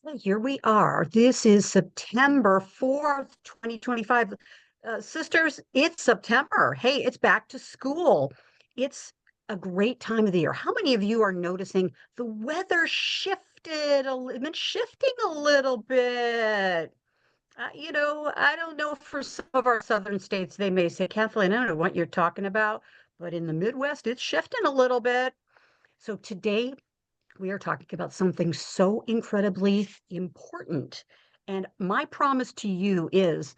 Well, here we are. This is September 4th, 2025. Sisters, it's September. Hey, it's back to school. It's a great time of the year. How many of you are noticing the weather been shifting a little bit? I don't know, for some of our southern states, they may say, Kathleen, I don't know what you're talking about, but in the Midwest, it's shifting a little bit. So today we are talking about something so incredibly important. And my promise to you is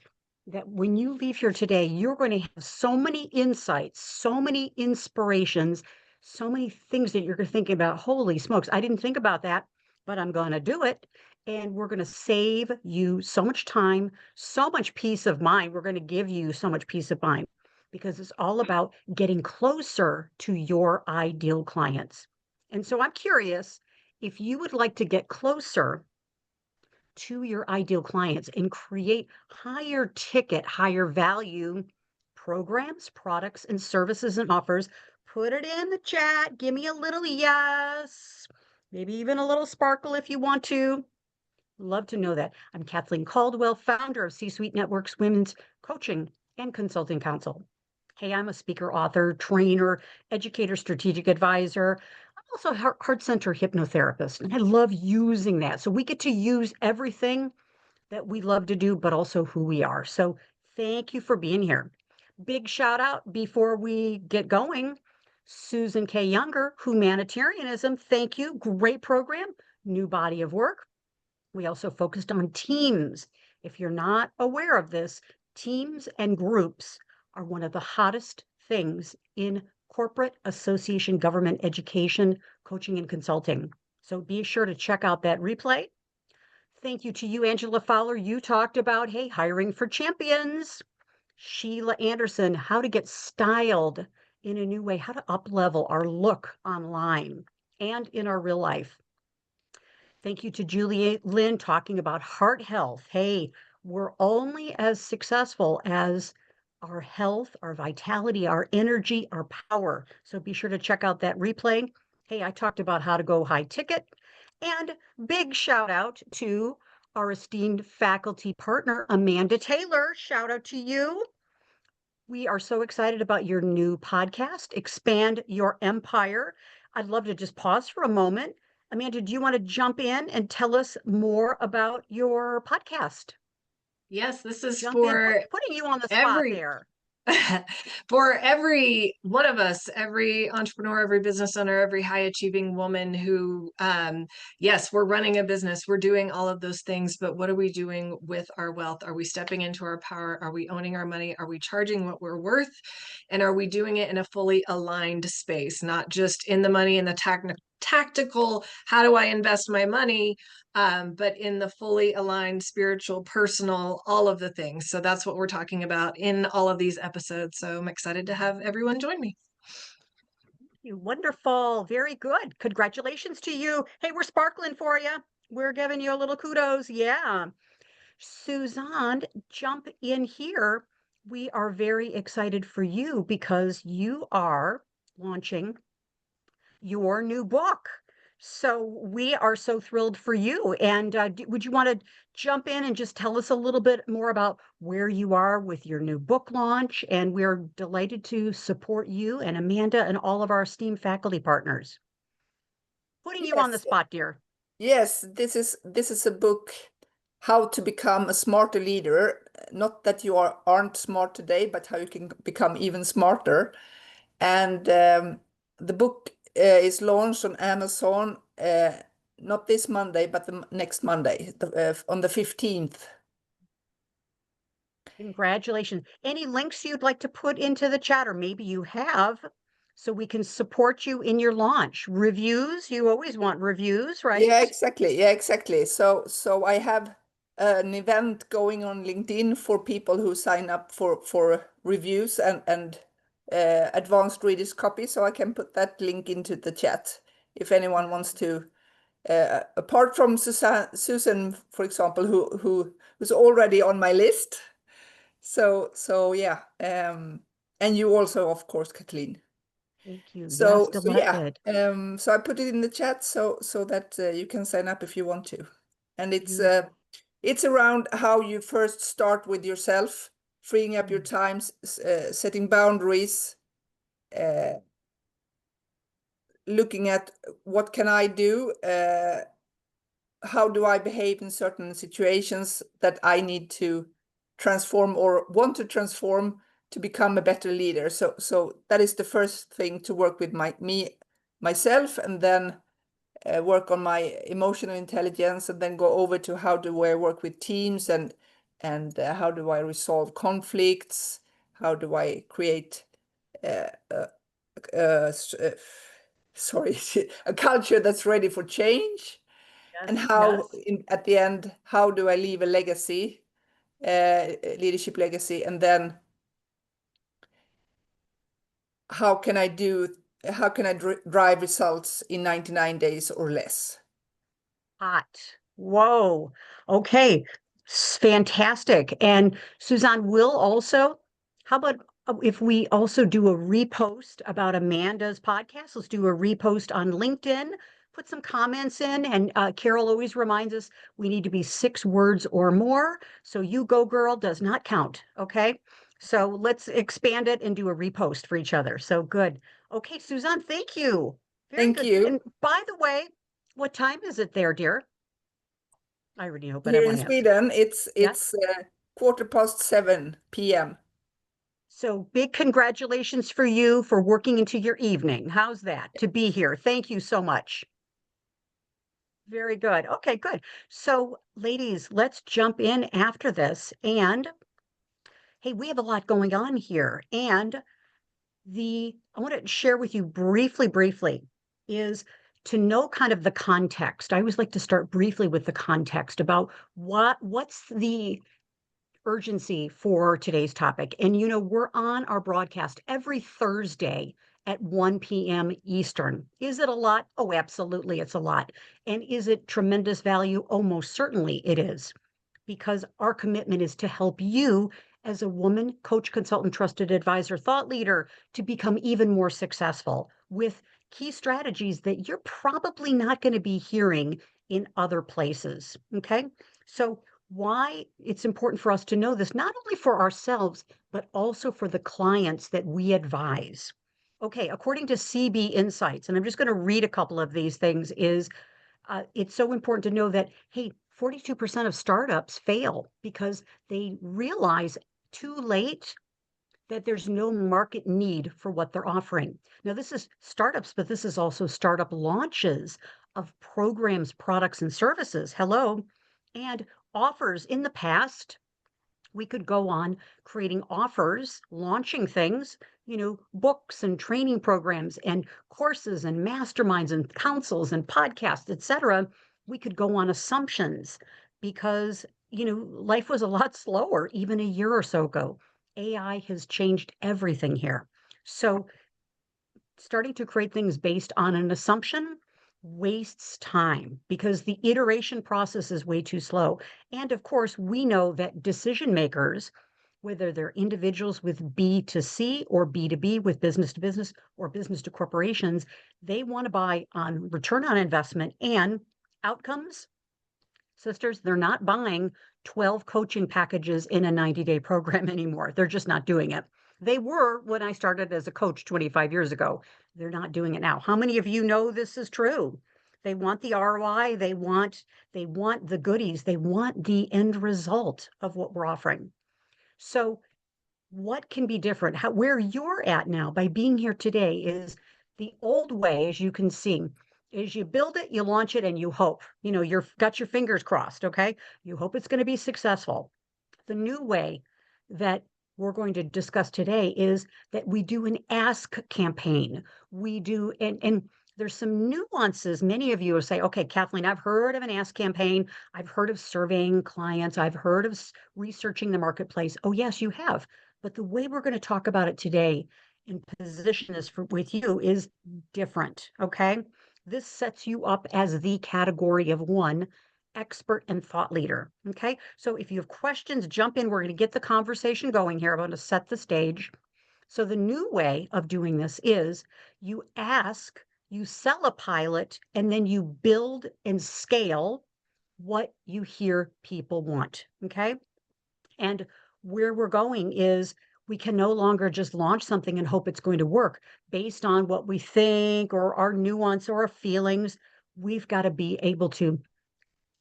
that when you leave here today, you're going to have so many insights, so many inspirations, so many things that you're going to think about. Holy smokes, I didn't think about that, but I'm going to do it. And we're going to save you so much time, so much peace of mind. We're going to give you so much peace of mind because it's all about getting closer to your ideal clients. And so I'm curious if you would like to get closer to your ideal clients and create higher ticket, higher value programs, products, and services and offers, put it in the chat. Give me a little yes, maybe even a little sparkle if you want to. Love to know that. I'm Kathleen Caldwell, founder of C-Suite Networks Women's Coaching and Consulting Council. Hey, I'm a speaker, author, trainer, educator, strategic advisor. I'm also a heart center hypnotherapist, and I love using that. So we get to use everything that we love to do, but also who we are. So thank you for being here. Big shout out before we get going. Susan K. Younger, Humanitarianism. Thank you. Great program. New body of work. We also focused on teams. If you're not aware of this, teams and groups are one of the hottest things in corporate association, government education, coaching, and consulting. So be sure to check out that replay. Thank you to you, Angela Fowler. You talked about, hey, hiring for champions. Sheila Anderson, how to get styled in a new way, how to up level our look online and in our real life. Thank you to Julie Lynn talking about heart health. Hey, we're only as successful as our health, our vitality, our energy, our power. So be sure to check out that replay. Hey, I talked about how to go high ticket. And big shout out to our esteemed faculty partner, Amanda Taylor. Shout out to you. We are so excited about your new podcast, Expand Your Empire. I'd love to just pause for a moment. Amanda, do you want to jump in and tell us more about your podcast? Yes, this is Jump in, for putting you on the spot every there. for every one of us, every entrepreneur, every business owner, every high achieving woman who, yes, we're running a business, we're doing all of those things, but what are we doing with our wealth? Are we stepping into our power? Are we owning our money? Are we charging what we're worth? And are we doing it in a fully aligned space, not just in the money and the tactical, how do I invest my money? But in the fully aligned spiritual, personal, all of the things. So that's what we're talking about in all of these episodes. So I'm excited to have everyone join me. Wonderful. Very good. Congratulations to you. Hey, we're sparkling for you. We're giving you a little kudos. Yeah. Suzanne, jump in here. We are very excited for you because you are launching your new book. So we are so thrilled for you. And would you want to jump in and just tell us a little bit more about where you are with your new book launch? And we're delighted to support you and Amanda and all of our esteemed faculty partners. Putting you on the Yes, spot, dear. yes, this is a book, How to Become a Smarter Leader. Not that you aren't smart today, but how you can become even smarter. And the book is launched on Amazon not this Monday, but the next Monday, on the 15th. Congratulations. Any links you'd like to put into the chat, or maybe you have, so we can support you in your launch? Reviews, you always want reviews, right? Yeah, exactly. Yeah, exactly. So I have an event going on LinkedIn for people who sign up for reviews and advanced readers copy. So I can put that link into the chat if anyone wants to. Apart from Susan, for example, who's already on my list. So yeah, and you also, of course, Kathleen. Thank you. Yes, So yeah, delighted. so I put it in the chat so that you can sign up if you want to. And it's around how you first start with yourself, freeing up your time, setting boundaries, looking at what can I do, how do I behave in certain situations that I need to transform or want to transform to become a better leader. So that is the first thing, to work with myself, and then work on my emotional intelligence, and then go over to how do I work with teams, and how do I resolve conflicts, how do I create sorry, a culture that's ready for change, and how at the end, how do I leave a legacy, leadership legacy, and then how can I drive results in 99 days or less. Hot. Whoa. Okay. Fantastic. And Suzanne will also, how about if we also do a repost about Amanda's podcast? Let's do a repost on LinkedIn, put some comments in. And Carol always reminds us we need to be 6 words or more. So you go girl does not count. Okay. So let's expand it and do a repost for each other. So good. Okay, Suzanne, thank you. Very Thank good. you. And by the way, what time is it there, dear? I already know, but I Here want in to ask. Sweden, it's Yeah. 7:15 p.m. So big congratulations for you for working into your evening. How's that to be here? Thank you so much. Very good. Okay, good. So ladies, let's jump in after this. And hey, we have a lot going on here. And I want to share with you briefly is to know kind of the context. I always like to start briefly with the context about what's the urgency for today's topic. And we're on our broadcast every Thursday at 1 p.m. Eastern. Is it a lot? Oh, absolutely, it's a lot. And is it tremendous value? Oh, most certainly it is. Because our commitment is to help you as a woman, coach, consultant, trusted advisor, thought leader, to become even more successful with key strategies that you're probably not going to be hearing in other places. Okay. So why it's important for us to know this, not only for ourselves, but also for the clients that we advise. Okay, according to CB Insights, and I'm just going to read a couple of these things, is it's so important to know that, hey, 42% of startups fail because they realize too late that there's no market need for what they're offering. Now, this is startups, but this is also startup launches of programs, products, and services. Hello. And offers in the past, we could go on creating offers, launching things, books and training programs and courses and masterminds and councils and podcasts, etc. We could go on assumptions because, life was a lot slower even a year or so ago. AI has changed everything here. So starting to create things based on an assumption wastes time because the iteration process is way too slow. And of course, we know that decision makers, whether they're individuals with B to C or B to B with business to business or business to corporations, they want to buy on return on investment and outcomes. Sisters, they're not buying 12 coaching packages in a 90-day program anymore. They're just not doing it. They were when I started as a coach 25 years ago. They're not doing it now. How many of you know this is true? They want the ROI, they want the goodies, they want the end result of what we're offering. So what can be different? Where you're at now by being here today is the old way, as you can see, is you build it, you launch it, and you hope. You've got your fingers crossed, okay? You hope it's going to be successful. The new way that we're going to discuss today is that we do an ask campaign. We do, and there's some nuances. Many of you will say, okay, Kathleen, I've heard of an ask campaign. I've heard of surveying clients. I've heard of researching the marketplace. Oh, yes, you have. But the way we're going to talk about it today and position this with you is different, okay? This sets you up as the category of one, expert and thought leader, okay? So if you have questions, jump in. We're going to get the conversation going here. I'm going to set the stage. So the new way of doing this is you ask, you sell a pilot, and then you build and scale what you hear people want. Okay. And where we're going is we can no longer just launch something and hope it's going to work based on what we think or our nuance or our feelings. We've got to be able to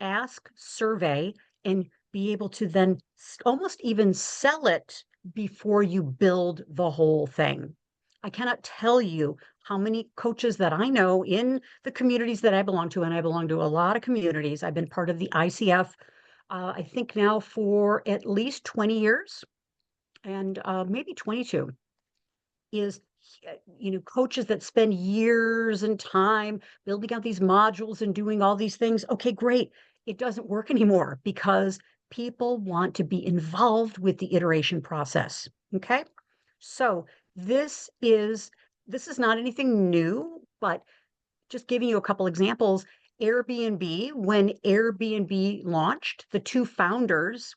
ask, survey, and be able to then almost even sell it before you build the whole thing. I cannot tell you how many coaches that I know in the communities that I belong to, and I belong to a lot of communities. I've been part of the ICF, I think now for at least 20 years and maybe 22 is coaches that spend years and time building out these modules and doing all these things. Okay, great. It doesn't work anymore because people want to be involved with the iteration process. Okay. So this is not anything new, but just giving you a couple examples. Airbnb, when Airbnb launched, the two founders,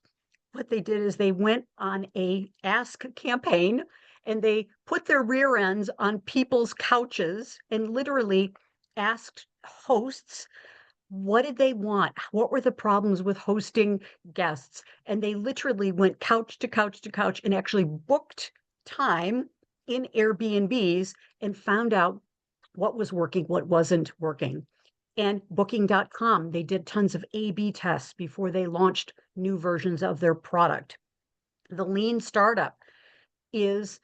what they did is they went on a ask campaign and they put their rear ends on people's couches and literally asked hosts what did they want? What were the problems with hosting guests? And they literally went couch to couch to couch and actually booked time in Airbnbs and found out what was working, what wasn't working. And booking.com, they did tons of A/B tests before they launched new versions of their product. The lean startup is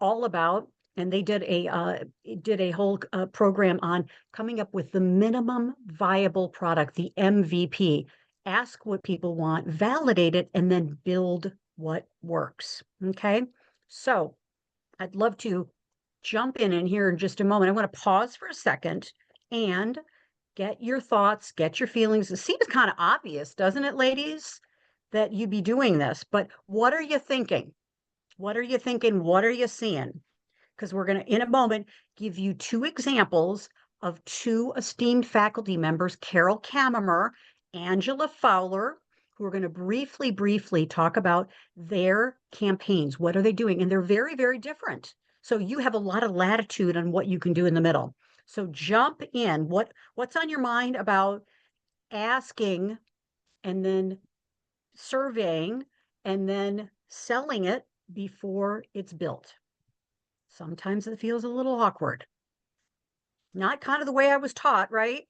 all about, and they did a whole program on coming up with the minimum viable product, the MVP. Ask what people want, validate it, and then build what works. Okay. So I'd love to jump in here in just a moment. I want to pause for a second and get your thoughts, get your feelings. It seems kind of obvious, doesn't it, ladies, that you be doing this, but what are you thinking? What are you thinking? What are you seeing? Because we're going to, in a moment, give you two examples of two esteemed faculty members, Carol Kammerer, Angela Fowler, who are going to briefly talk about their campaigns. What are they doing? And they're very, very different. So you have a lot of latitude on what you can do in the middle. So jump in. What's on your mind about asking and then surveying and then selling it before it's built? Sometimes it feels a little awkward. Not kind of the way I was taught, right?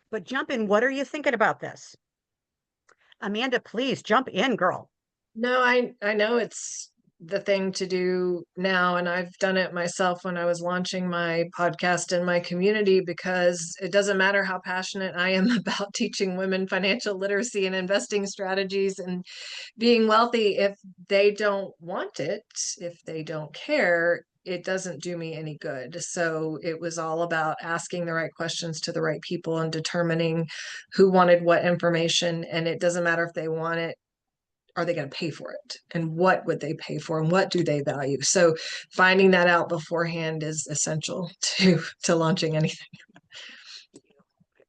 But jump in. What are you thinking about this? Amanda, please jump in, girl. No, I know it's the thing to do now, and I've done it myself when I was launching my podcast in my community, because it doesn't matter how passionate I am about teaching women financial literacy and investing strategies and being wealthy. If they don't want it, if they don't care, it doesn't do me any good. So it was all about asking the right questions to the right people and determining who wanted what information. And it doesn't matter if they want it, are they going to pay for it, and what would they pay for, and what do they value? So finding that out beforehand is essential to launching anything.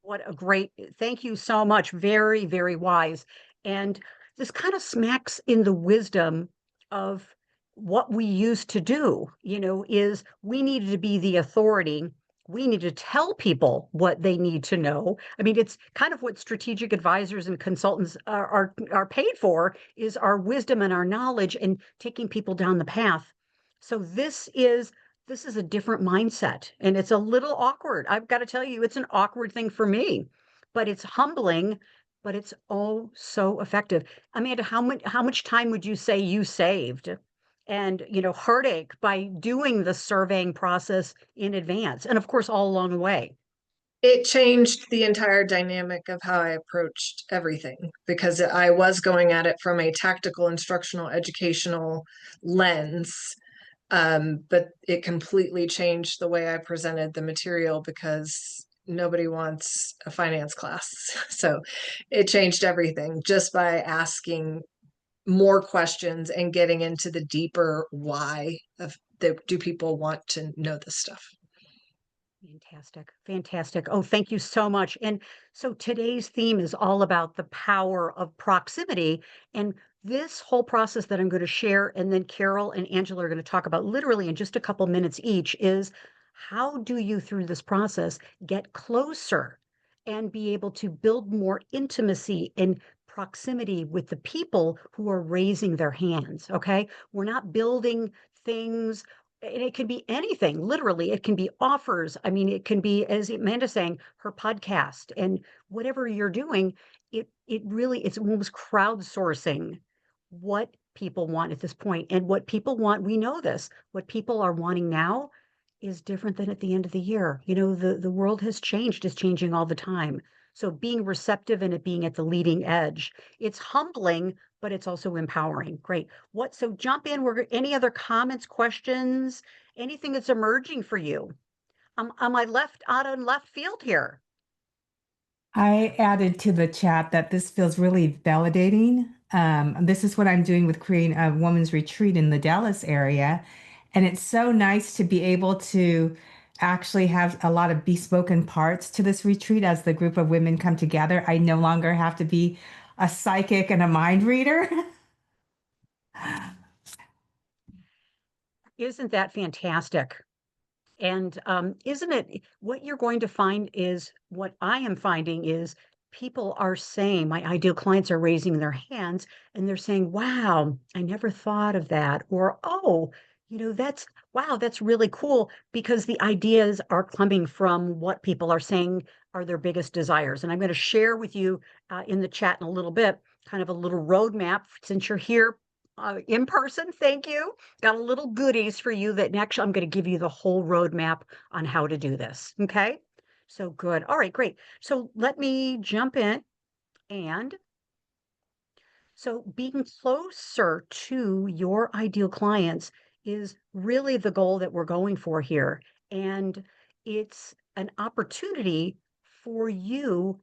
What a great, thank you so much. Very, very wise. And this kind of smacks in the wisdom of what we used to do, is we needed to be the authority. We need to tell people what they need to know. I mean, it's kind of what strategic advisors and consultants are paid for, is our wisdom and our knowledge and taking people down the path. So this is a different mindset, and it's a little awkward. I've got to tell you, it's an awkward thing for me, but it's humbling, but it's oh so effective. Amanda, how much time would you say you saved and heartache by doing the surveying process in advance, and of course all along the way? It changed the entire dynamic of how I approached everything, because I was going at it from a tactical, instructional, educational lens. But it completely changed the way I presented the material, because nobody wants a finance class. So it changed everything just by asking more questions and getting into the deeper why of do people want to know this stuff. Fantastic. Fantastic. Oh, thank you so much. And so today's theme is all about the power of proximity. And this whole process that I'm going to share, and then Carol and Angela are going to talk about literally in just a couple minutes each, is how do you, through this process, get closer and be able to build more intimacy and proximity with the people who are raising their hands. Okay. We're not building things, and it can be anything, literally. It can be offers. I mean, it can be, as Amanda's saying, her podcast, and whatever you're doing, it really, it's almost crowdsourcing what people want at this point. And what people want, we know this, what people are wanting now is different than at the end of the year. The world has changed, is changing all the time. So being receptive and it being at the leading edge, it's humbling, but it's also empowering. Great. So jump in. Any other comments, questions, anything that's emerging for you? Am I left out in left field here? I added to the chat that this feels really validating. This is what I'm doing with creating a women's retreat in the Dallas area. And it's so nice to be able to actually have a lot of bespoken parts to this retreat as the group of women come together. I no longer have to be a psychic and a mind reader. Isn't that fantastic? And isn't it what you're going to find is what I am finding is people are saying, my ideal clients are raising their hands and they're saying, wow, I never thought of that. Or, oh, wow, that's really cool, because the ideas are coming from what people are saying are their biggest desires. And I'm going to share with you in the chat in a little bit, kind of a little roadmap since you're here in person. Thank you. Got a little goodies for you that actually I'm going to give you the whole roadmap on how to do this. Okay. So good. All right, great. So let me jump in. And so being closer to your ideal clients is really the goal that we're going for here. And it's an opportunity for you.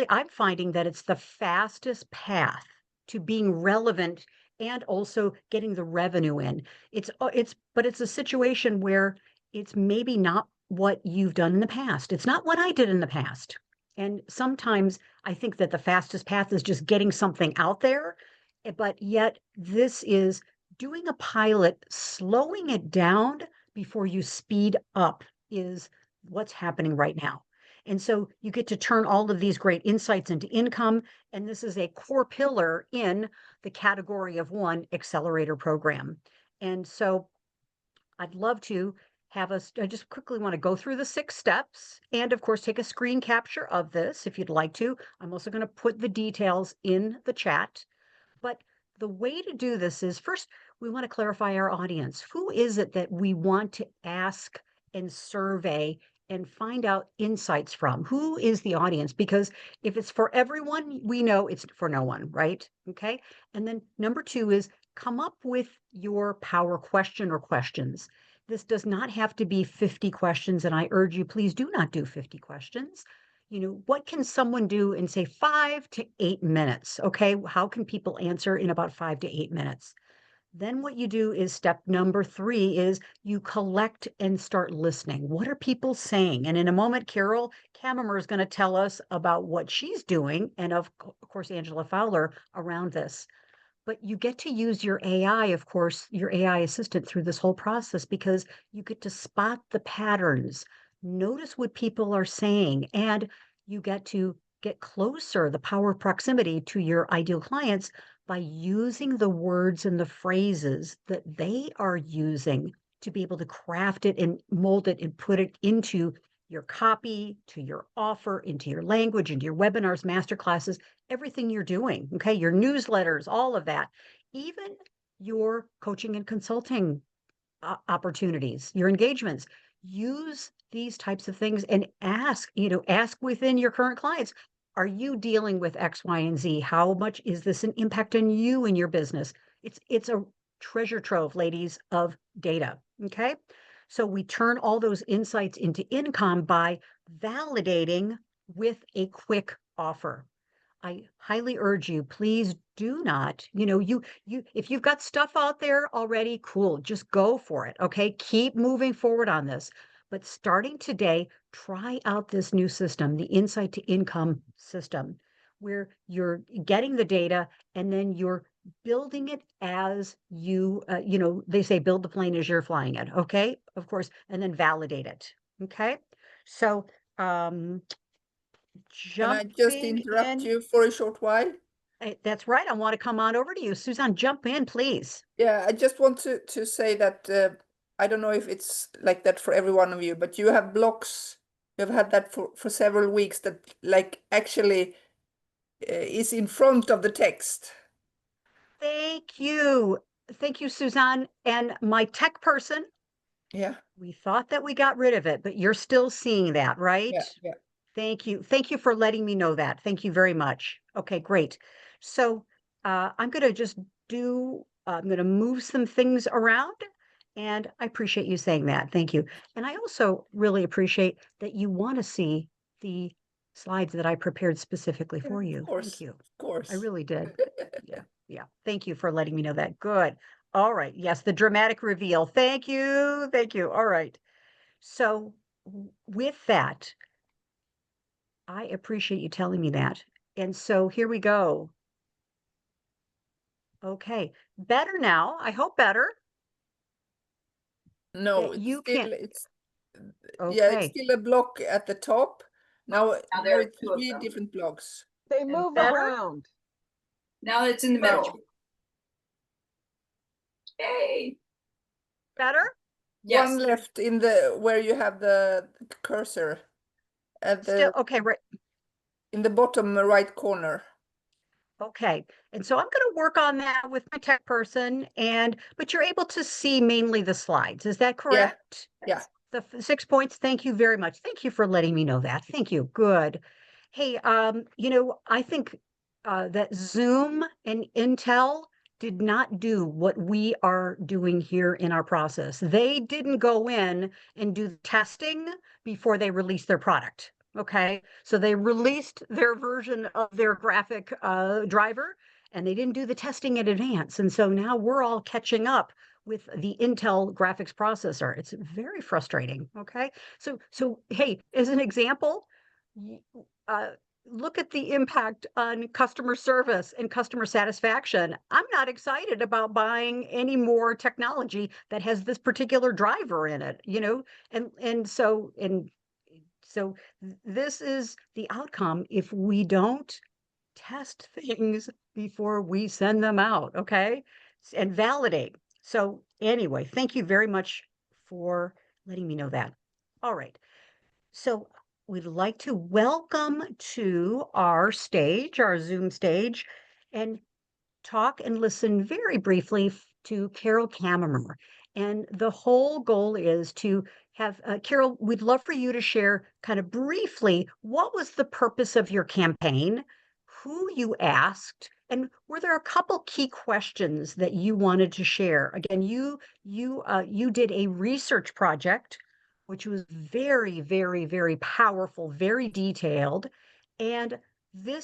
I'm finding that it's the fastest path to being relevant and also getting the revenue in. But it's a situation where it's maybe not what you've done in the past. It's not what I did in the past. And sometimes I think that the fastest path is just getting something out there. But yet this is doing a pilot, slowing it down before you speed up is what's happening right now. And so you get to turn all of these great insights into income. And this is a core pillar in the category of one accelerator program. And so I'd love to I just quickly want to go through the 6 steps and of course take a screen capture of this if you'd like to. I'm also going to put the details in the chat. But the way to do this is first, we want to clarify our audience. Who is it that we want to ask and survey and find out insights from? Who is the audience? Because if it's for everyone, we know it's for no one, right? Okay. And then number 2 is come up with your power question or questions. This does not have to be 50 questions. And I urge you, please do not do 50 questions. What can someone do in say 5 to 8 minutes? Okay. How can people answer in about 5 to 8 minutes? Then what you do is step number 3 is you collect and start listening. What are people saying? And in a moment, Carol Kamimer is going to tell us about what she's doing. And of course, Angela Fowler around this. But you get to use your AI, of course, your AI assistant through this whole process because you get to spot the patterns, notice what people are saying, and you get to get closer, the power of proximity to your ideal clients by using the words and the phrases that they are using to be able to craft it and mold it and put it into your copy, to your offer, into your language, into your webinars, masterclasses, everything you're doing, okay? Your newsletters, all of that, even your coaching and consulting opportunities, your engagements, use these types of things and ask within your current clients, are you dealing with X, Y, and Z? How much is this an impact on you and your business? It's a treasure trove, ladies, of data, okay? So we turn all those insights into income by validating with a quick offer. I highly urge you, please do not, if you've got stuff out there already, cool, just go for it. Okay. Keep moving forward on this. But starting today, try out this new system, the insight to income system, where you're getting the data and then you're building it as they say build the plane as you're flying it. Okay. Of course. And then validate it. Okay. So, Can I just jumping interrupt in. you for a short while? That's right. I want to come on over to you. Suzanne, jump in, please. Yeah, I just want to say that I don't know if it's like that for every one of you, but you have blocks. You've had that for several weeks that like actually is in front of the text. Thank you. Thank you, Suzanne. And my tech person, Yeah, we thought that we got rid of it, but you're still seeing that, right? yeah. Thank you. Thank you for letting me know that. Thank you very much. Okay, great. So I'm going to just I'm going to move some things around. And I appreciate you saying that. Thank you. And I also really appreciate that you want to see the slides that I prepared specifically Yeah, for of you. course, Thank you. of course. I really did. Yeah, yeah. Thank you for letting me know that. Good. All right. Yes, the dramatic reveal. Thank you. Thank you. All right. So with that, I appreciate you telling me that. And so here we go. Okay. Better now. I hope better No, that it's you still can. yeah, it's Okay. still a block at the top. Now there are it's two of 3 them. different blocks. They And move better? around. Now it's in the Oh. middle. Yay. Better? Yes. One left in the where you have the cursor at Still the okay, right. in the bottom right corner. Okay. And so I'm going to work on that with my tech person but you're able to see mainly the slides. Is that correct? Yeah. The 6 points. Thank you very much. Thank you for letting me know that. Thank you. Good. Hey, I think that Zoom and Intel did not do what we are doing here in our process. They didn't go in and do the testing before they released their product. Okay, so they released their version of their graphic driver and they didn't do the testing in advance. And so now we're all catching up with the Intel graphics processor. It's very frustrating. Okay, so hey, as an example, uh, look at the impact on customer service and customer satisfaction. I'm not excited about buying any more technology that has this particular driver in it, and so this is the outcome if we don't test things before we send them out, okay? And validate. So anyway, thank you very much for letting me know that. All right. So we'd like to welcome to our stage, our Zoom stage, and talk and listen very briefly to Carol Kammerer. And the whole goal is to have, Carol, we'd love for you to share kind of briefly what was the purpose of your campaign, who you asked, and were there a couple key questions that you wanted to share? Again, you did a research project, which was very, very, very powerful, very detailed, and the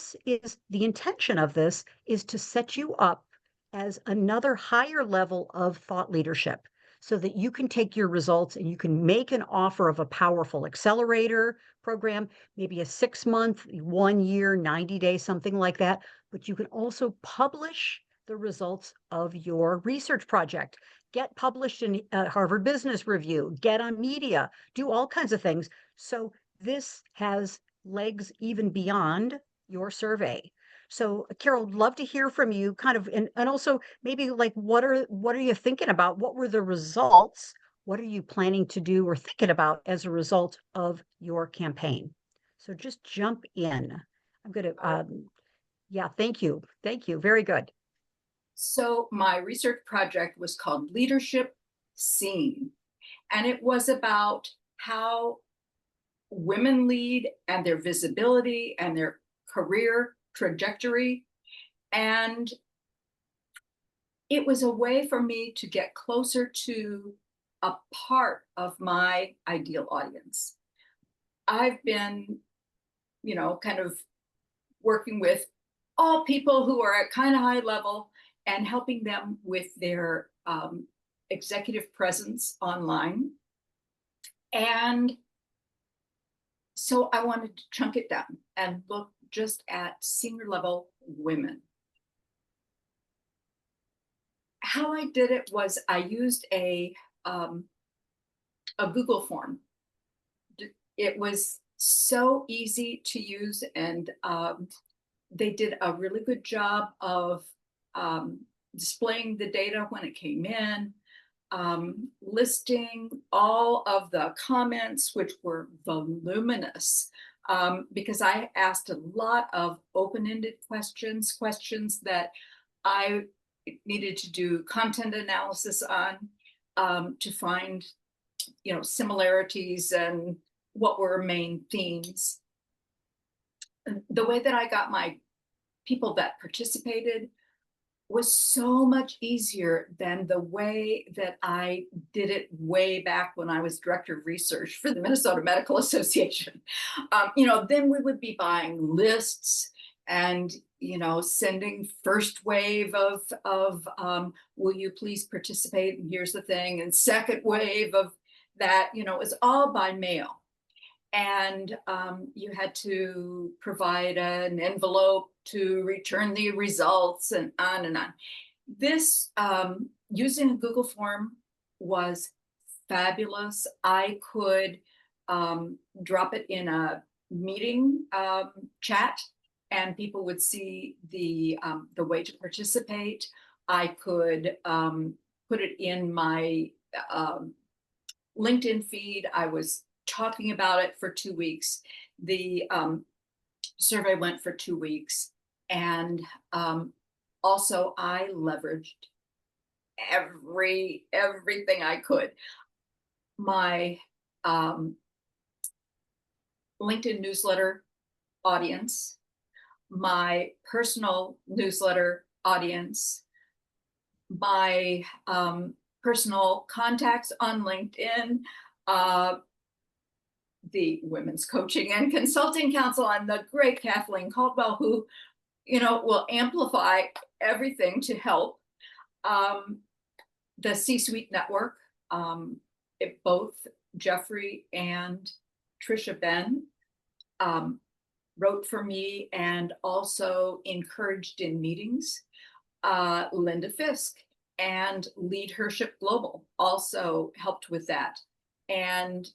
intention of this is to set you up as another higher level of thought leadership so that you can take your results and you can make an offer of a powerful accelerator program, maybe a 6 month, 1 year, 90 days, something like that. But you can also publish the results of your research project, get published in Harvard Business Review, get on media, do all kinds of things. So this has legs even beyond your survey. So Carol, love to hear from you kind of, and also maybe like, what are you thinking about? What were the results? What are you planning to do or thinking about as a result of your campaign? So just jump in. I'm going to, yeah, thank you. Thank you. Very good. So my research project was called Leadership Seen, and it was about how women lead and their visibility and their career trajectory. And it was a way for me to get closer to a part of my ideal audience. I've been, kind of working with all people who are at kind of high level and helping them with their executive presence online. And so I wanted to chunk it down and look just at senior level women. How I did it was I used a Google form. It was so easy to use, and they did a really good job of displaying the data when it came in, listing all of the comments, which were voluminous, because I asked a lot of open-ended questions that I needed to do content analysis on, to find, similarities and what were main themes. And the way that I got my people that participated was so much easier than the way that I did it way back when I was director of research for the Minnesota Medical Association. Then we would be buying lists and, sending first wave of will you please participate? And here's the thing. And second wave of that, it was all by mail. And you had to provide an envelope to return the results, and on and on. This, using a Google form, was fabulous. I could drop it in a meeting chat, and people would see the way to participate. I could put it in my LinkedIn feed. I was talking about it for 2 weeks. The survey went for 2 weeks. And also I leveraged everything I could. My LinkedIn newsletter audience, my personal newsletter audience, my personal contacts on LinkedIn, the Women's Coaching and Consulting Council, and the great Kathleen Caldwell, who, will amplify everything to help. The C-Suite Network, both Jeffrey and Trisha Ben wrote for me and also encouraged in meetings. Linda Fisk and Leadership Global also helped with that. And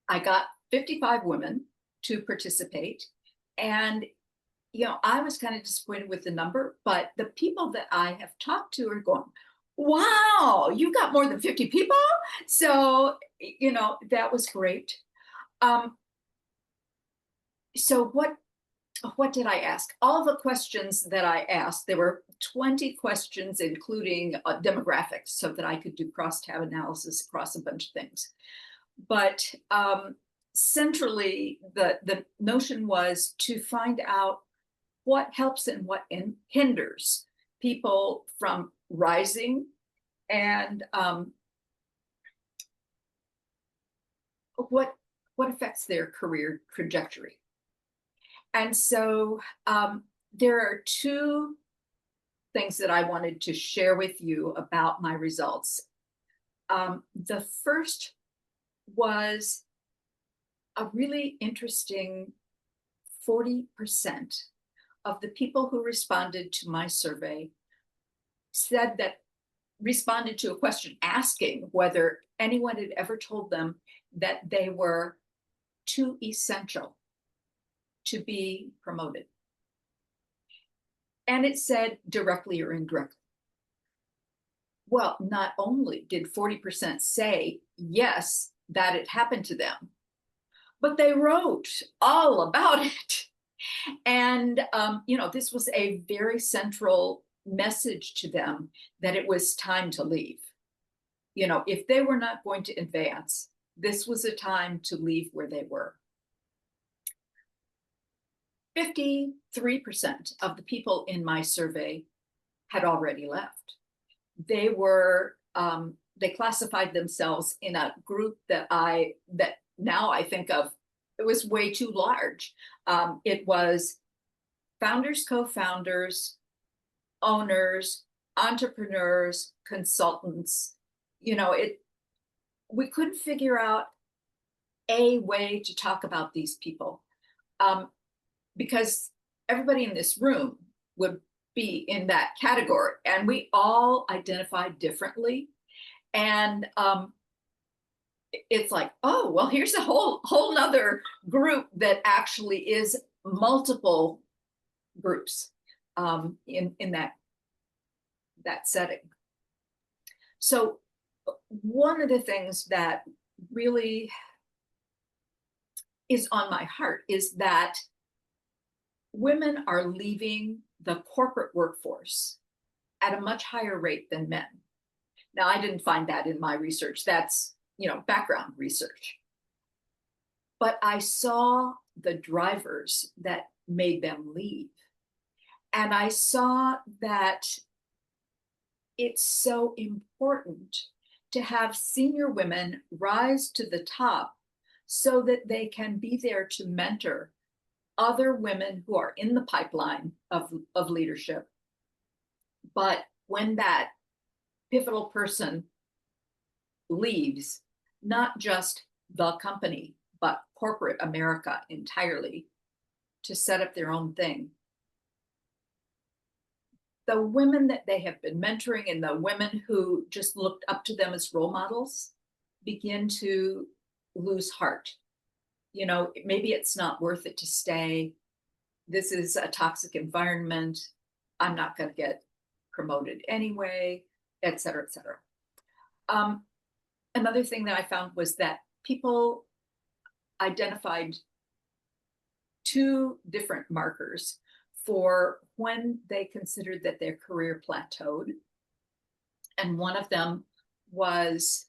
I got 55 women to participate. And, I was kind of disappointed with the number, but the people that I have talked to are going, wow, you got more than 50 people? So, that was great. So what did I ask? All the questions that I asked, there were 20 questions, including demographics, so that I could do cross-tab analysis across a bunch of things. But centrally, the notion was to find out what helps and what hinders people from rising, and what affects their career trajectory. And so there are two things that I wanted to share with you about my results. The first was a really interesting 40% of the people who responded to my survey said that, responded to a question asking whether anyone had ever told them that they were too essential to be promoted. And it said directly or indirectly. Well, not only did 40% say yes, that it happened to them, but they wrote all about it. And, this was a very central message to them that it was time to leave. If they were not going to advance, this was a time to leave where they were. 53% of the people in my survey had already left. They were, they classified themselves in a group that now I think of, it was way too large. It was founders, co-founders, owners, entrepreneurs, consultants. We couldn't figure out a way to talk about these people, because everybody in this room would be in that category, and we all identify differently. And it's like, oh, well, here's a whole nother group that actually is multiple groups in that setting. So one of the things that really is on my heart is that women are leaving the corporate workforce at a much higher rate than men. Now, I didn't find that in my research. That's, background research. But I saw the drivers that made them leave. And I saw that it's so important to have senior women rise to the top so that they can be there to mentor other women who are in the pipeline of leadership. But when that pivotal person leaves, not just the company, but corporate America entirely, to set up their own thing, the women that they have been mentoring and the women who just looked up to them as role models begin to lose heart. Maybe it's not worth it to stay. This is a toxic environment. I'm not going to get promoted anyway, et cetera, et cetera. Another thing that I found was that people identified two different markers for when they considered that their career plateaued. And one of them was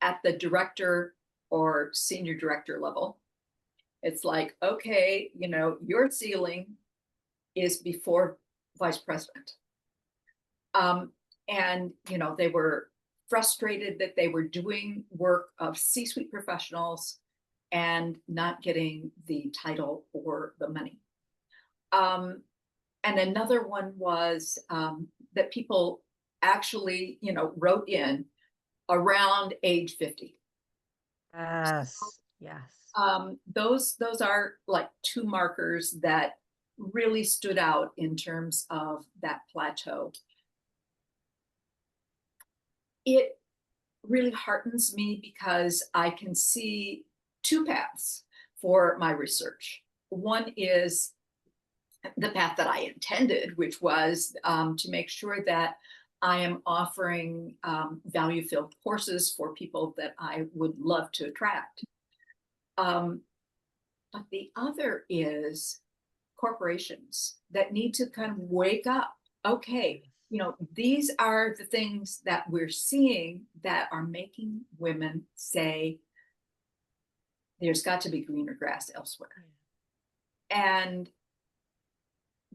at the director or senior director level. It's like, okay, your ceiling is before vice president. And, they were frustrated that they were doing work of C-suite professionals and not getting the title or the money. And another one was that people actually, wrote in around age 50. Yes, yes. Those are like two markers that really stood out in terms of that plateau. It really heartens me because I can see two paths for my research. One is the path that I intended, which was to make sure that I am offering value-filled courses for people that I would love to attract. But the other is corporations that need to kind of wake up. Okay, these are the things that we're seeing that are making women say, there's got to be greener grass elsewhere. And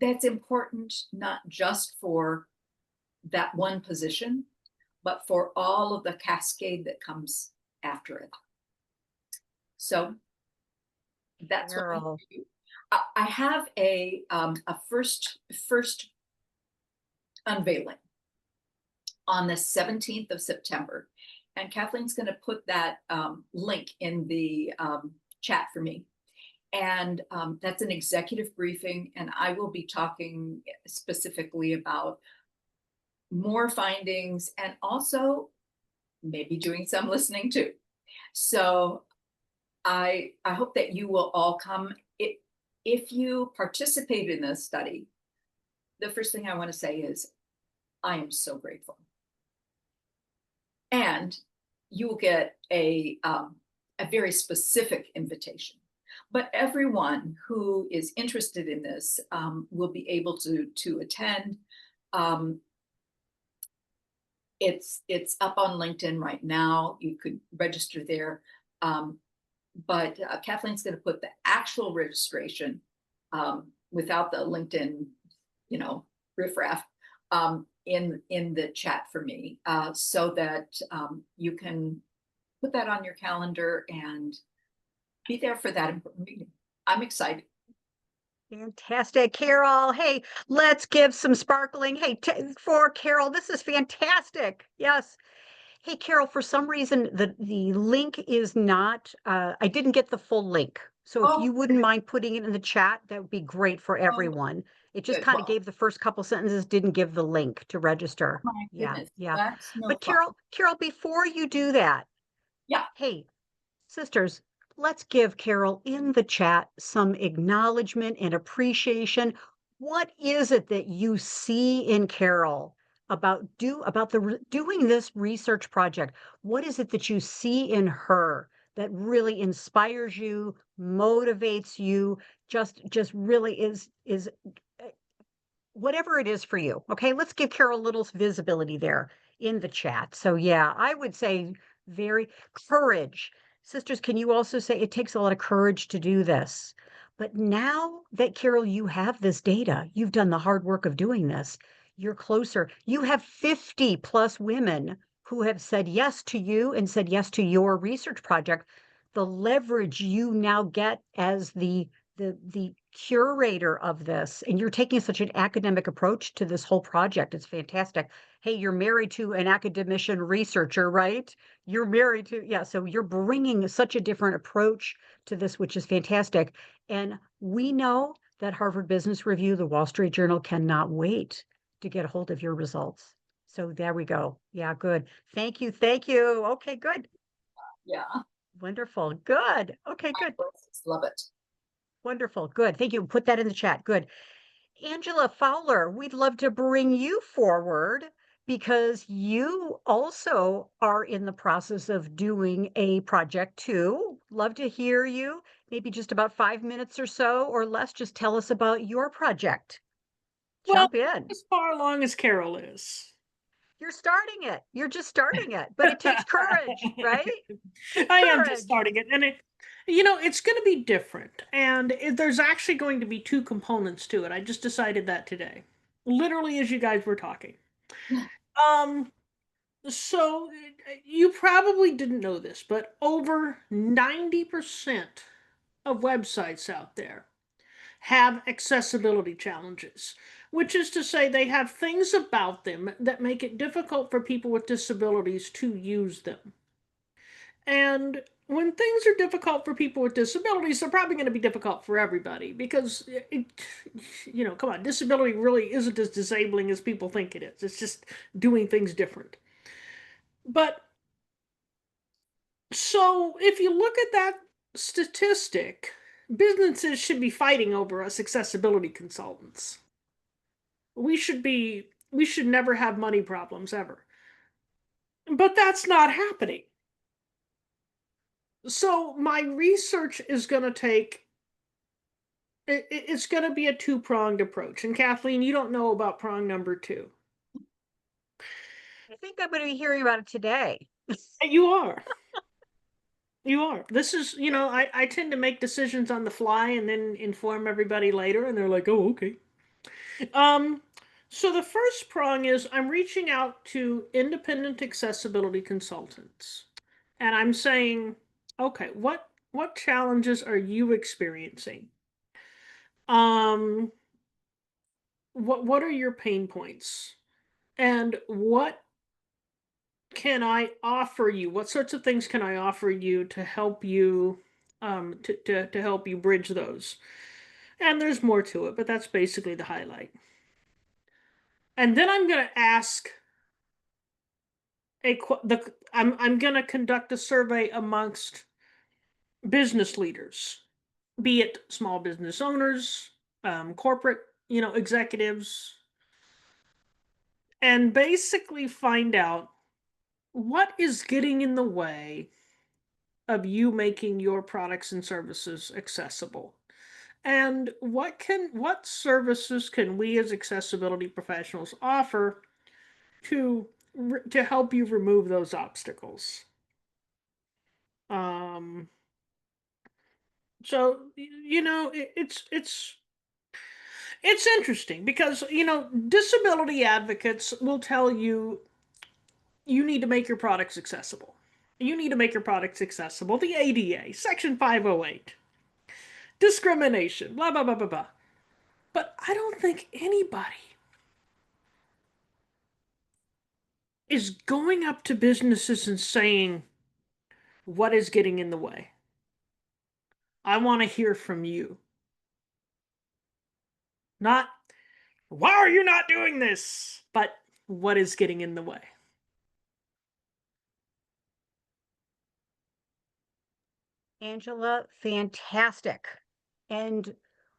that's important, not just for that one position, but for all of the cascade that comes after it. So that's what I do. I have a first unveiling on the 17th of September. And Kathleen's going to put that link in the chat for me. And that's an executive briefing. And I will be talking specifically about more findings and also maybe doing some listening too. So I hope that you will all come. If you participate in this study, the first thing I want to say is, I am so grateful. And you will get a very specific invitation. But everyone who is interested in this will be able to attend. It's up on LinkedIn right now. You could register there. But Kathleen's going to put the actual registration without the LinkedIn, riffraff in the chat for me, so that you can put that on your calendar and be there for that important meeting. I'm excited. Fantastic, Carol. Hey, let's give some sparkling. Hey, for Carol, this is fantastic. Yes. Hey, Carol, for some reason, the link is not, I didn't get the full link. So if you wouldn't mind putting it in the chat, that would be great for everyone. It just kind of gave the first couple sentences, didn't give the link to register. My goodness, Yeah. that's no But problem. Carol, before you do that, Yeah. Hey, sisters, let's give Carol in the chat some acknowledgement and appreciation. What is it that you see in Carol about doing this research project? What is it that you see in her that really inspires you, motivates you, just really is whatever it is for you. Okay, let's give Carol a little visibility there in the chat. So yeah, I would say very courage. Sisters, can you also say it takes a lot of courage to do this? But now that Carol, you have this data, you've done the hard work of doing this, you're closer. You have 50 plus women who have said yes to you and said yes to your research project. The leverage you now get as the curator of this, and you're taking such an academic approach to this whole project. It's fantastic. Hey, you're married to an academician researcher, right? You're married to, yeah, so you're bringing such a different approach to this, which is fantastic. And we know that Harvard Business Review, the Wall Street Journal cannot wait to get a hold of your results. So there we go. Yeah, good. Thank you. Thank you. Okay, good. Yeah. Wonderful. Good. Okay, good. Love it. Wonderful. Good. Thank you. Put that in the chat. Good. Angela Fowler, we'd love to bring you forward because you also are in the process of doing a project too. Love to hear you. Maybe just about 5 minutes or so or less. Just tell us about your project. Well, Jump in. as far along as Carol is. You're starting it. You're just starting it, but it takes courage, right? I am just Courage. starting it. And it's going to be different. And there's actually going to be two components to it. I just decided that today, literally as you guys were talking. So you probably didn't know this, but over 90% of websites out there have accessibility challenges, which is to say they have things about them that make it difficult for people with disabilities to use them. And when things are difficult for people with disabilities, they're probably going to be difficult for everybody because, come on, disability really isn't as disabling as people think it is. It's just doing things different. But so if you look at that statistic, businesses should be fighting over us accessibility consultants. We should never have money problems ever. But that's not happening. So my research is going to it's going to be a two-pronged approach. And Kathleen, you don't know about prong number 2. I think I'm going to be hearing about it today. You are. You are. This is, I tend to make decisions on the fly and then inform everybody later, and they're like, oh, okay. So the first prong is I'm reaching out to independent accessibility consultants. And I'm saying, okay, what challenges are you experiencing? What are your pain points? And what can I offer you? What sorts of things can I offer you to help you to help you bridge those? And there's more to it, but that's basically the highlight. And then I'm going to ask I'm going to conduct a survey amongst business leaders, be it small business owners, corporate, executives, and basically find out what is getting in the way of you making your products and services accessible. And what services can we as accessibility professionals offer to help you remove those obstacles? So it's interesting because disability advocates will tell you need to make your products accessible. You need to make your products accessible. The ADA, Section 508, discrimination, blah blah blah blah blah. But I don't think anybody is going up to businesses and saying, what is getting in the way? I want to hear from you. Not, why are you not doing this? But what is getting in the way? Angela, fantastic. And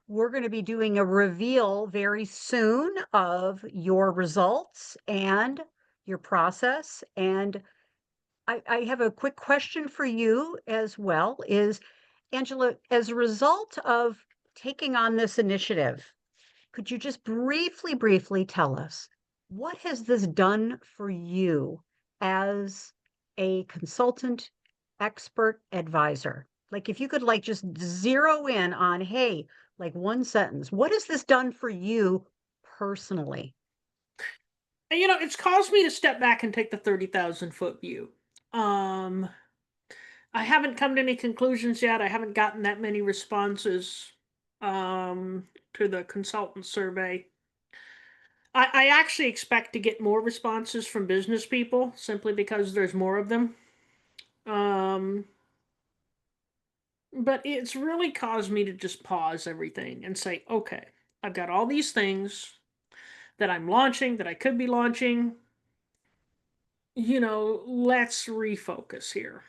we're going to be doing a reveal very soon of your results and your process. And I have a quick question for you as well is, Angela, as a result of taking on this initiative, could you just briefly tell us what has this done for you as a consultant, expert, advisor? Like if you could like just zero in on, hey, like one sentence, what has this done for you personally? And it's caused me to step back and take the 30,000-foot view. I haven't come to any conclusions yet. I haven't gotten that many responses to the consultant survey. I actually expect to get more responses from business people simply because there's more of them. But it's really caused me to just pause everything and say, okay, I've got all these things that I'm launching, that I could be launching. Let's refocus here.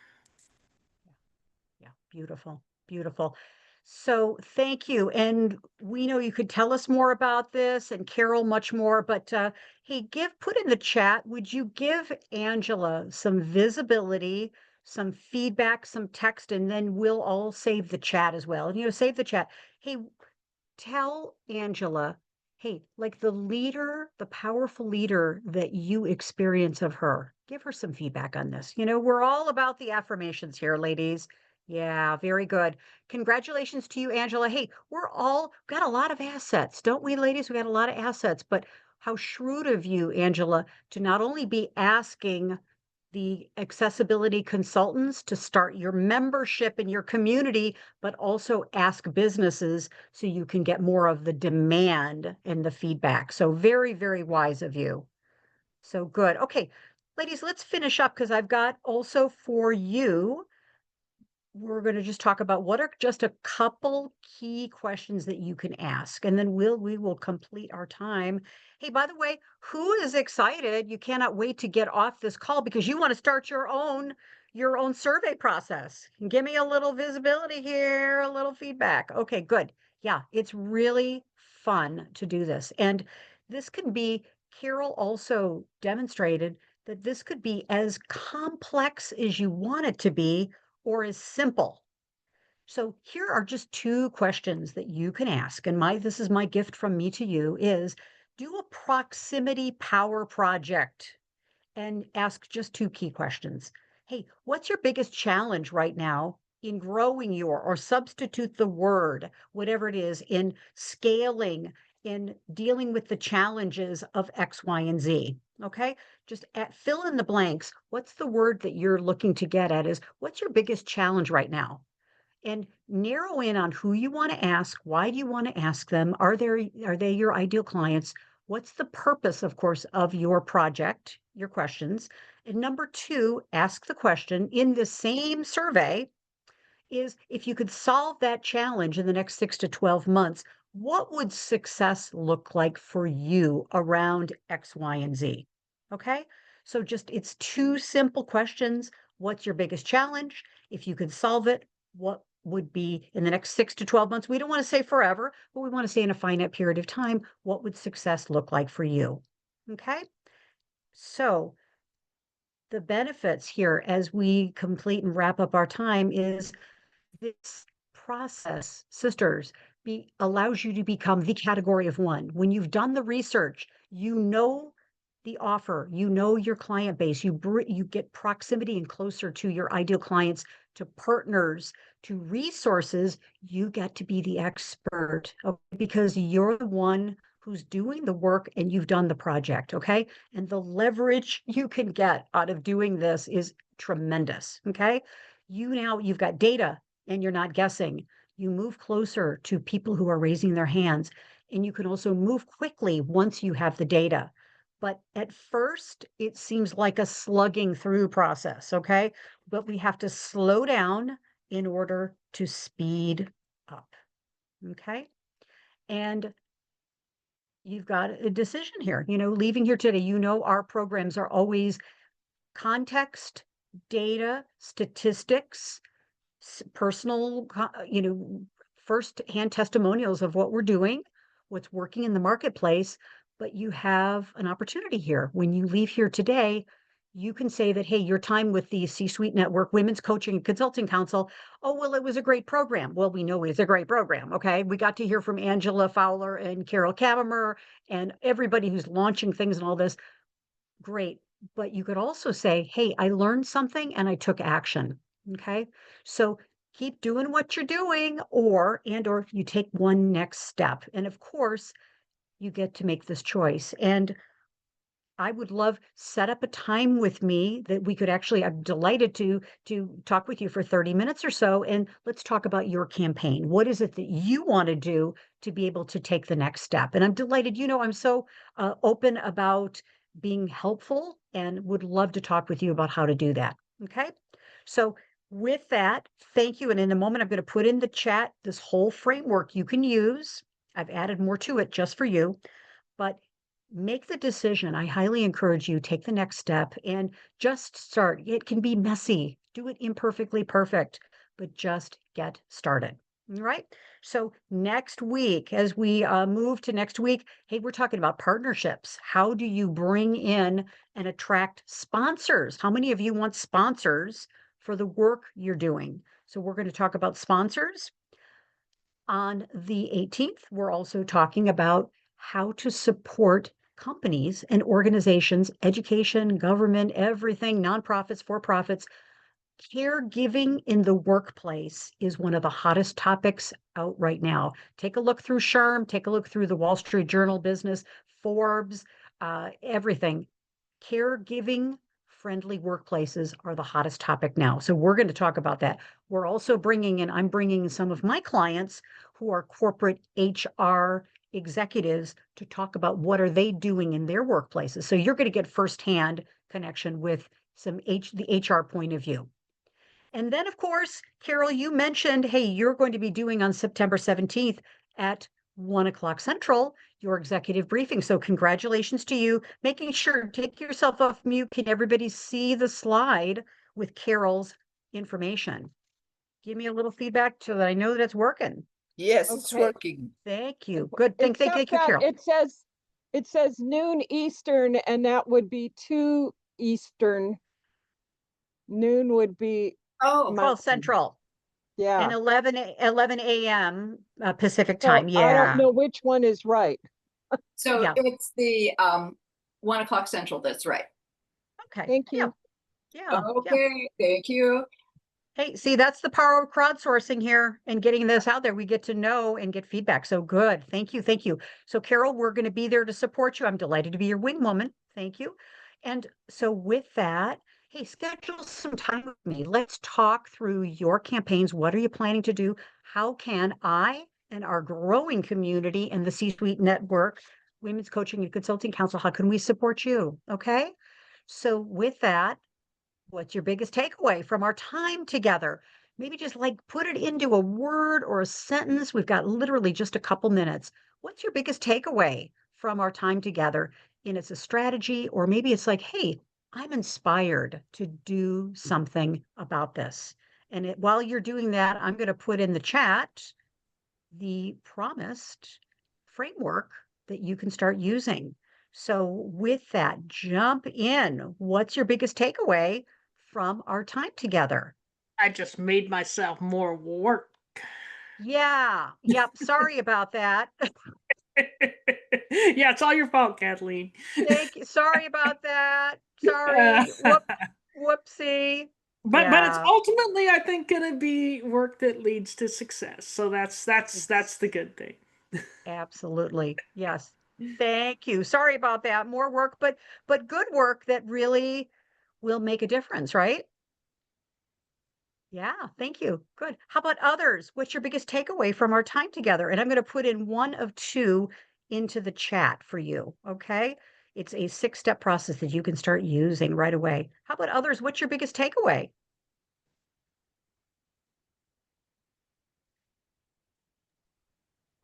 Yeah, beautiful, beautiful. So thank you. And we know you could tell us more about this and Carol much more, but hey, put in the chat, would you give Angela some visibility, some feedback, some text, and then we'll all save the chat as well. And save the chat. Hey, tell Angela, hey, like the leader, the powerful leader that you experience of her, give her some feedback on this. We're all about the affirmations here, ladies. Yeah, very good. Congratulations to you, Angela. Hey, we're all got a lot of assets, don't we, ladies? We got a lot of assets, but how shrewd of you, Angela, to not only be asking the accessibility consultants to start your membership in your community, but also ask businesses so you can get more of the demand and the feedback. So very, very wise of you. So good. Okay, ladies, let's finish up because I've got also for you, we're going to just talk about what are just a couple key questions that you can ask, and then we will complete our time. Hey, by the way, who is excited? You cannot wait to get off this call because you want to start your own survey process. Give me a little visibility here, a little feedback. Okay, good. Yeah, it's really fun to do this. And this can be, Carol also demonstrated that this could be as complex as you want it to be or is simple. So here are just two questions that you can ask. And this is my gift from me to you is do a proximity power project and ask just two key questions. Hey, what's your biggest challenge right now in growing or substitute the word, whatever it is, in scaling, in dealing with the challenges of X, Y, and Z? Okay, just fill in the blanks. What's the word that you're looking to get at is what's your biggest challenge right now? And narrow in on who you want to ask. Why do you want to ask them? Are they your ideal clients? What's the purpose, of course, of your project, your questions? And number two, ask the question in the same survey is if you could solve that challenge in the next 6 to 12 months, what would success look like for you around X, Y, and Z? Okay, so it's two simple questions. What's your biggest challenge? If you could solve it, what would be in the next 6 to 12 months? We don't want to say forever, but we want to say in a finite period of time, what would success look like for you? Okay, so the benefits here as we complete and wrap up our time is this process, sisters, allows you to become the category of one. When you've done the research, you know the offer, you know your client base, you get proximity and closer to your ideal clients, to partners, to resources, you get to be the expert, okay? Because you're the one who's doing the work and you've done the project, okay? And the leverage you can get out of doing this is tremendous, okay? You've got data and you're not guessing. You move closer to people who are raising their hands, and you can also move quickly once you have the data. But at first, it seems like a slugging through process, okay? But we have to slow down in order to speed up, okay? And you've got a decision here, leaving here today, our programs are always context, data, statistics, personal, first-hand testimonials of what we're doing, what's working in the marketplace, but you have an opportunity here. When you leave here today, you can say that, hey, your time with the C-Suite Network Women's Coaching and Consulting Council, oh, well, it was a great program. Well, we know it's a great program, okay? We got to hear from Angela Fowler and Carol Kavimer and everybody who's launching things and all this. Great. But you could also say, hey, I learned something and I took action, okay? So keep doing what you're doing, or you take one next step. And of course, you get to make this choice. And I would love set up a time with me that we could actually, I'm delighted to talk with you for 30 minutes or so, and let's talk about your campaign. What is it that you want to do to be able to take the next step? And I'm delighted, I'm so open about being helpful and would love to talk with you about how to do that. Okay. So with that, thank you. And in a moment, I'm going to put in the chat this whole framework you can use. I've added more to it just for you, but make the decision. I highly encourage you, take the next step and just start. It can be messy. Do it imperfectly perfect, but just get started. All right. So next week, as we move to next week, hey, we're talking about partnerships. How do you bring in and attract sponsors? How many of you want sponsors for the work you're doing? So we're going to talk about sponsors. On the 18th, we're also talking about how to support companies and organizations, education, government, everything, nonprofits, for-profits. Caregiving in the workplace is one of the hottest topics out right now. Take a look through SHRM, take a look through the Wall Street Journal Business, Forbes, everything. Caregiving friendly workplaces are the hottest topic now. So we're going to talk about that. We're also I'm bringing some of my clients who are corporate HR executives to talk about what are they doing in their workplaces. So you're going to get firsthand connection with the HR point of view. And then, of course, Carol, you mentioned, hey, you're going to be doing on September 17th at 1:00 Central, your executive briefing. So congratulations to you. Making sure, take yourself off mute. Can everybody see the slide with Carol's information? Give me a little feedback so that I know that it's working. Yes, it's Okay. working. Thank you. Good. Thank you, Except that Carol. it says noon Eastern, and that would be 2 Eastern. Noon would be Oh, 12 Central and yeah. 11 a.m. Pacific So time. I don't Yeah. know which one is right. so Yeah. it's the 1:00 Central. That's right. Okay. Thank Yeah. you. Yeah. Okay, thank you. Hey, see, that's the power of crowdsourcing here and getting this out there. We get to know and get feedback. So good. Thank you. Thank you. So Carol, we're going to be there to support you. I'm delighted to be your wing woman. Thank you. And so with that, hey, schedule some time with me. Let's talk through your campaigns. What are you planning to do? How can I and our growing community and the C-Suite Network, Women's Coaching and Consulting Council, how can we support you? Okay. So with that, what's your biggest takeaway from our time together? Maybe just like put it into a word or a sentence. We've got literally just a couple minutes. What's your biggest takeaway from our time together? And it's a strategy, or maybe it's like, hey, I'm inspired to do something about this. And while you're doing that, I'm going to put in the chat the promised framework that you can start using. So with that, jump in. What's your biggest takeaway from our time together? I just made myself more work. Yeah. Yep. Sorry about that. Yeah, it's all your fault, Kathleen. Thank you. Sorry about that. Sorry. Whoopsie. But it's Yeah. ultimately, I think, gonna be work that leads to success. So that's the good thing. Absolutely. Yes. Thank you. Sorry about that. More work, but good work that really will make a difference, right? Yeah, thank you. Good. How about others? What's your biggest takeaway from our time together? And I'm going to put in one of two into the chat for you. Okay. It's a 6-step process that you can start using right away. How about others? What's your biggest takeaway?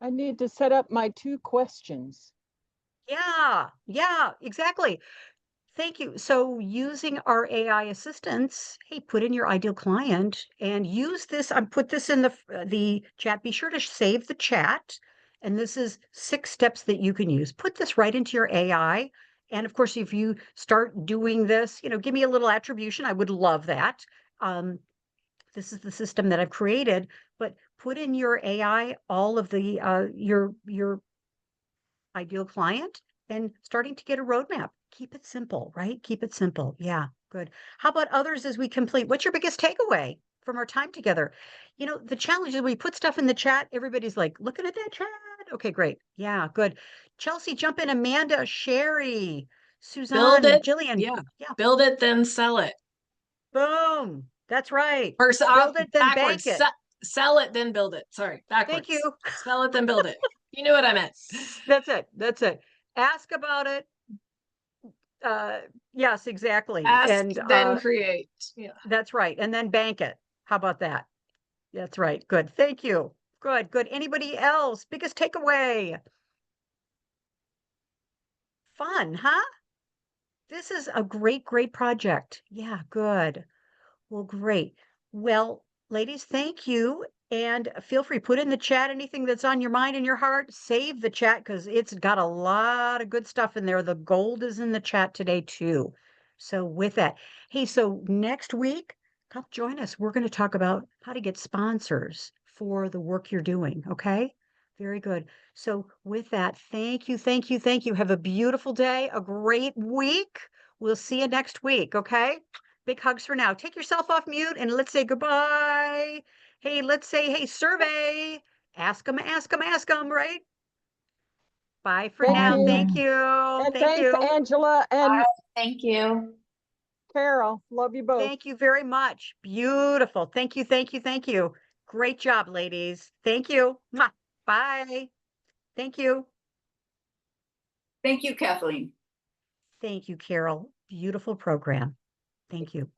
I need to set up my 2 questions. Yeah, exactly. Thank you. So using our AI assistants, hey, put in your ideal client and use this. I put this in the chat. Be sure to save the chat. And this is 6 steps that you can use. Put this right into your AI. And of course, if you start doing this, give me a little attribution. I would love that. This is the system that I've created, but put in your AI all of the your ideal client and starting to get a roadmap. Keep it simple, right? Keep it simple. Yeah, good. How about others as we complete? What's your biggest takeaway from our time together? The challenge is we put stuff in the chat. Everybody's like, looking at that chat. Okay, great. Yeah, good. Chelsea, jump in. Amanda, Sherry, Build Suzanne, it. Jillian. Yeah. Yeah. Build it, then sell it. Boom. That's right. Or Build it, then backwards. bank it. Sell it, then build it. Sorry, Thank backwards. you. Sell it, then build it. You knew what I meant. That's it. That's it. Ask about it. Yes, exactly. Ask, And then create. Yeah. that's right. And then bank it. How about that? That's right. Good. Thank you. Good, good. Anybody else? Biggest takeaway? Fun, huh? This is a great, great project. Yeah, good. Well, great. Well, ladies, thank you. And feel free, put in the chat anything that's on your mind and your heart. Save the chat because it's got a lot of good stuff in there. The gold is in the chat today, too. So, with that, hey, so next week, come join us. We're going to talk about how to get sponsors for the work you're doing. Okay. Very good. So, with that, thank you, thank you, thank you. Have a beautiful day, a great week. We'll see you next week. Okay. Big hugs for now. Take yourself off mute and let's say goodbye. Hey, let's say, hey, survey. Ask them, ask them, ask them, right? Bye for Thank now. you. Thank you. And Thank thanks, you. Angela and Thank you. Carol. Love you both. Thank you very much. Beautiful. Thank you. Thank you. Thank you. Great job, ladies. Thank you. Mwah. Bye. Thank you. Thank you, Kathleen. Thank you, Carol. Beautiful program. Thank you.